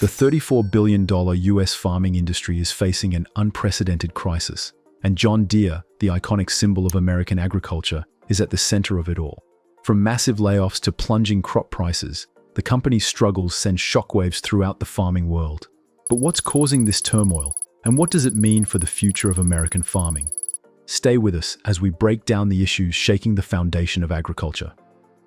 The $34 billion US farming industry is facing an unprecedented crisis, and John Deere, the iconic symbol of American agriculture, is at the center of it all. From massive layoffs to plunging crop prices, the company's struggles send shockwaves throughout the farming world. But what's causing this turmoil, and what does it mean for the future of American farming? Stay with us as we break down the issues shaking the foundation of agriculture.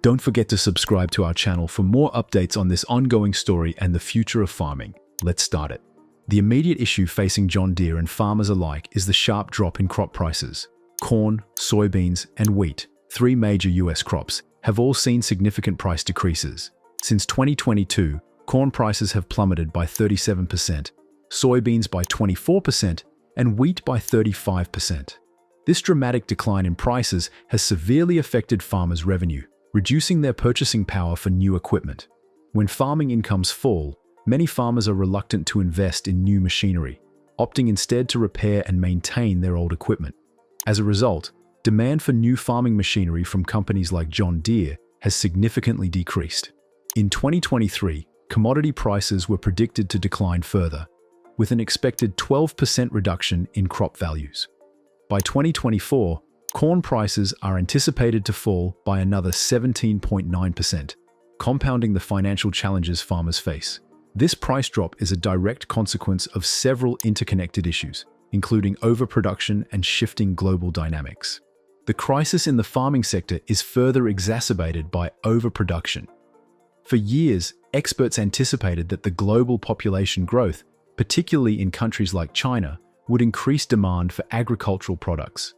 Don't forget to subscribe to our channel for more updates on this ongoing story and the future of farming. Let's start it. The immediate issue facing John Deere and farmers alike is the sharp drop in crop prices. Corn, soybeans, and wheat, three major US crops, have all seen significant price decreases. Since 2022, corn prices have plummeted by 37%, soybeans by 24%, and wheat by 35%. This dramatic decline in prices has severely affected farmers' revenue, reducing their purchasing power for new equipment. When farming incomes fall, many farmers are reluctant to invest in new machinery, opting instead to repair and maintain their old equipment. As a result, demand for new farming machinery from companies like John Deere has significantly decreased. In 2023, commodity prices were predicted to decline further, with an expected 12% reduction in crop values. By 2024, corn prices are anticipated to fall by another 17.9%, compounding the financial challenges farmers face. This price drop is a direct consequence of several interconnected issues, including overproduction and shifting global dynamics. The crisis in the farming sector is further exacerbated by overproduction. For years, experts anticipated that the global population growth, particularly in countries like China, would increase demand for agricultural products.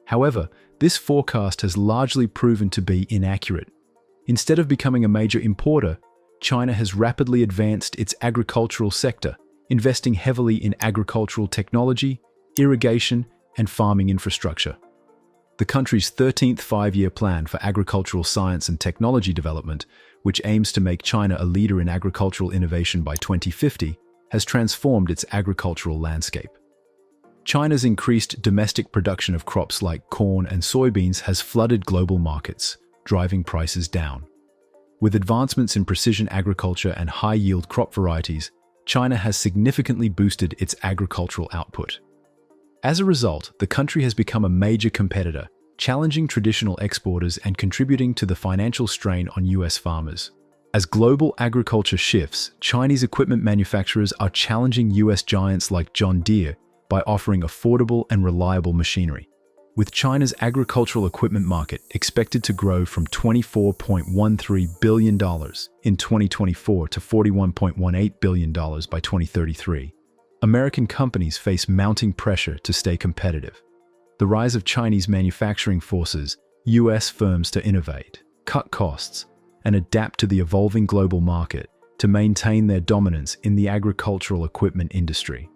However, this forecast has largely proven to be inaccurate. Instead of becoming a major importer, China has rapidly advanced its agricultural sector, investing heavily in agricultural technology, irrigation, and farming infrastructure. The country's 13th five-year plan for agricultural science and technology development, which aims to make China a leader in agricultural innovation by 2050, has transformed its agricultural landscape. China's increased domestic production of crops like corn and soybeans has flooded global markets, driving prices down. With advancements in precision agriculture and high-yield crop varieties, China has significantly boosted its agricultural output. As a result, the country has become a major competitor, challenging traditional exporters and contributing to the financial strain on US farmers. As global agriculture shifts, Chinese equipment manufacturers are challenging US giants like John Deere by offering affordable and reliable machinery. With China's agricultural equipment market expected to grow from $24.13 billion in 2024 to $41.18 billion by 2033, American companies face mounting pressure to stay competitive. The rise of Chinese manufacturing forces US firms to innovate, cut costs, and adapt to the evolving global market to maintain their dominance in the agricultural equipment industry.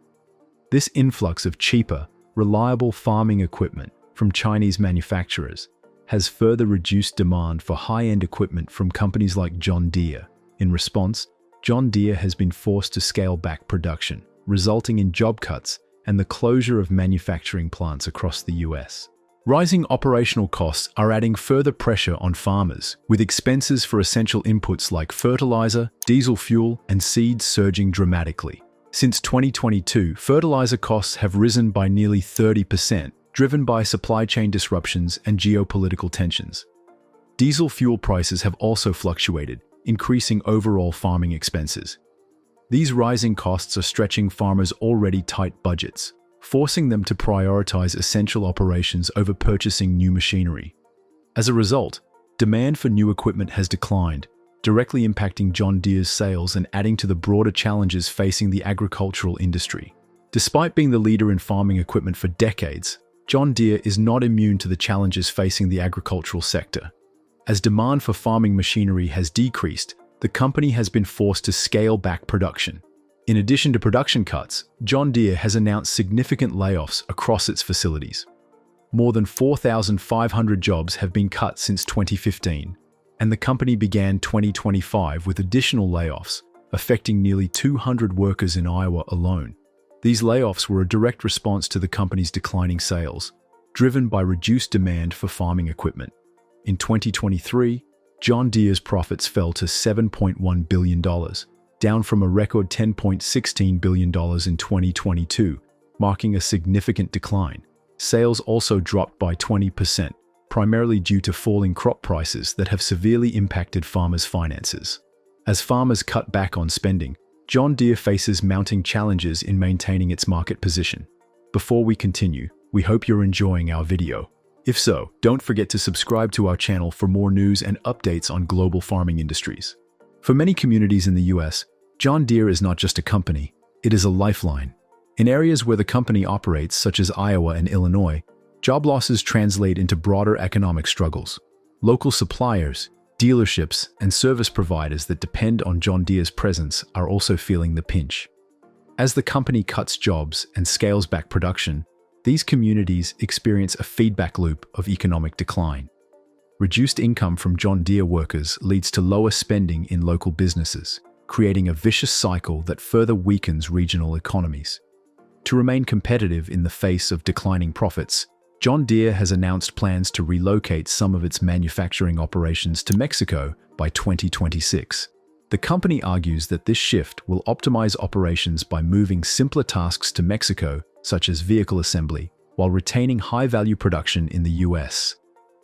This influx of cheaper, reliable farming equipment from Chinese manufacturers has further reduced demand for high-end equipment from companies like John Deere. In response, John Deere has been forced to scale back production, resulting in job cuts and the closure of manufacturing plants across the US. Rising operational costs are adding further pressure on farmers, with expenses for essential inputs like fertilizer, diesel fuel, and seeds surging dramatically. Since 2022, fertilizer costs have risen by nearly 30%, driven by supply chain disruptions and geopolitical tensions. Diesel fuel prices have also fluctuated, increasing overall farming expenses. These rising costs are stretching farmers' already tight budgets, forcing them to prioritize essential operations over purchasing new machinery. As a result, demand for new equipment has declined, directly impacting John Deere's sales and adding to the broader challenges facing the agricultural industry. Despite being the leader in farming equipment for decades, John Deere is not immune to the challenges facing the agricultural sector. As demand for farming machinery has decreased, the company has been forced to scale back production. In addition to production cuts, John Deere has announced significant layoffs across its facilities. More than 4,500 jobs have been cut since 2015, and the company began 2025 with additional layoffs, affecting nearly 200 workers in Iowa alone. These layoffs were a direct response to the company's declining sales, driven by reduced demand for farming equipment. In 2023, John Deere's profits fell to $7.1 billion, down from a record $10.16 billion in 2022, marking a significant decline. Sales also dropped by 20%, primarily due to falling crop prices that have severely impacted farmers' finances. As farmers cut back on spending, John Deere faces mounting challenges in maintaining its market position. Before we continue, we hope you're enjoying our video. If so, don't forget to subscribe to our channel for more news and updates on global farming industries. For many communities in the US, John Deere is not just a company, it is a lifeline. In areas where the company operates, such as Iowa and Illinois, job losses translate into broader economic struggles. Local suppliers, dealerships, and service providers that depend on John Deere's presence are also feeling the pinch. As the company cuts jobs and scales back production, these communities experience a feedback loop of economic decline. Reduced income from John Deere workers leads to lower spending in local businesses, creating a vicious cycle that further weakens regional economies. To remain competitive in the face of declining profits, John Deere has announced plans to relocate some of its manufacturing operations to Mexico by 2026. The company argues that this shift will optimize operations by moving simpler tasks to Mexico, such as vehicle assembly, while retaining high-value production in the US.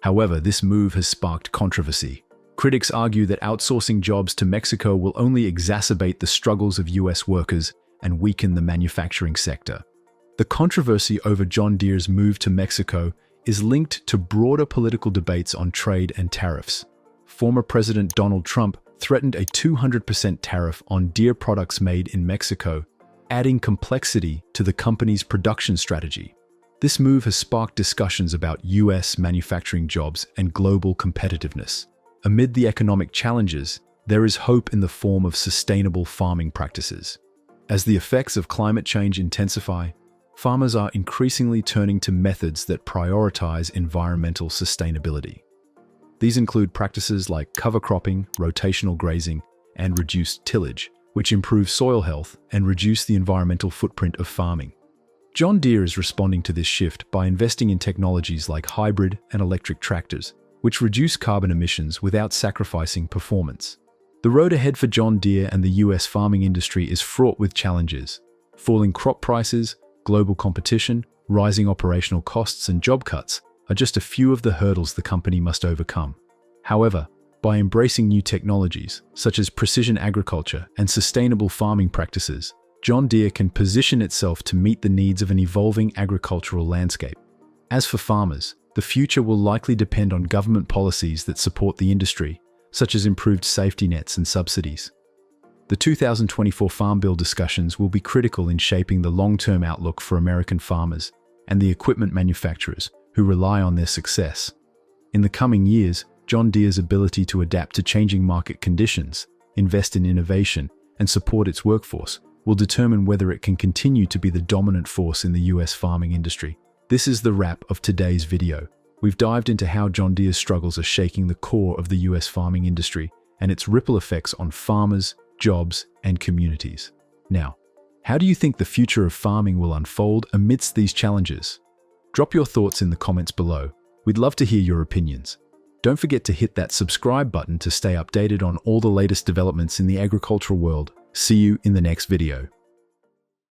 However, this move has sparked controversy. Critics argue that outsourcing jobs to Mexico will only exacerbate the struggles of US workers and weaken the manufacturing sector. The controversy over John Deere's move to Mexico is linked to broader political debates on trade and tariffs. Former President Donald Trump threatened a 200% tariff on Deere products made in Mexico, adding complexity to the company's production strategy. This move has sparked discussions about US manufacturing jobs and global competitiveness. Amid the economic challenges, there is hope in the form of sustainable farming practices. As the effects of climate change intensify, farmers are increasingly turning to methods that prioritize environmental sustainability. These include practices like cover cropping, rotational grazing, and reduced tillage, which improve soil health and reduce the environmental footprint of farming. John Deere is responding to this shift by investing in technologies like hybrid and electric tractors, which reduce carbon emissions without sacrificing performance. The road ahead for John Deere and the US farming industry is fraught with challenges. Falling crop prices, global competition, rising operational costs, and job cuts are just a few of the hurdles the company must overcome. However, by embracing new technologies, such as precision agriculture and sustainable farming practices, John Deere can position itself to meet the needs of an evolving agricultural landscape. As for farmers, the future will likely depend on government policies that support the industry, such as improved safety nets and subsidies. The 2024 Farm Bill discussions will be critical in shaping the long-term outlook for American farmers and the equipment manufacturers who rely on their success. In the coming years, John Deere's ability to adapt to changing market conditions, invest in innovation, and support its workforce will determine whether it can continue to be the dominant force in the US farming industry. This is the wrap of today's video. We've dived into how John Deere's struggles are shaking the core of the US farming industry and its ripple effects on farmers, jobs, and communities. Now, how do you think the future of farming will unfold amidst these challenges? Drop your thoughts in the comments below. We'd love to hear your opinions. Don't forget to hit that subscribe button to stay updated on all the latest developments in the agricultural world. See you in the next video.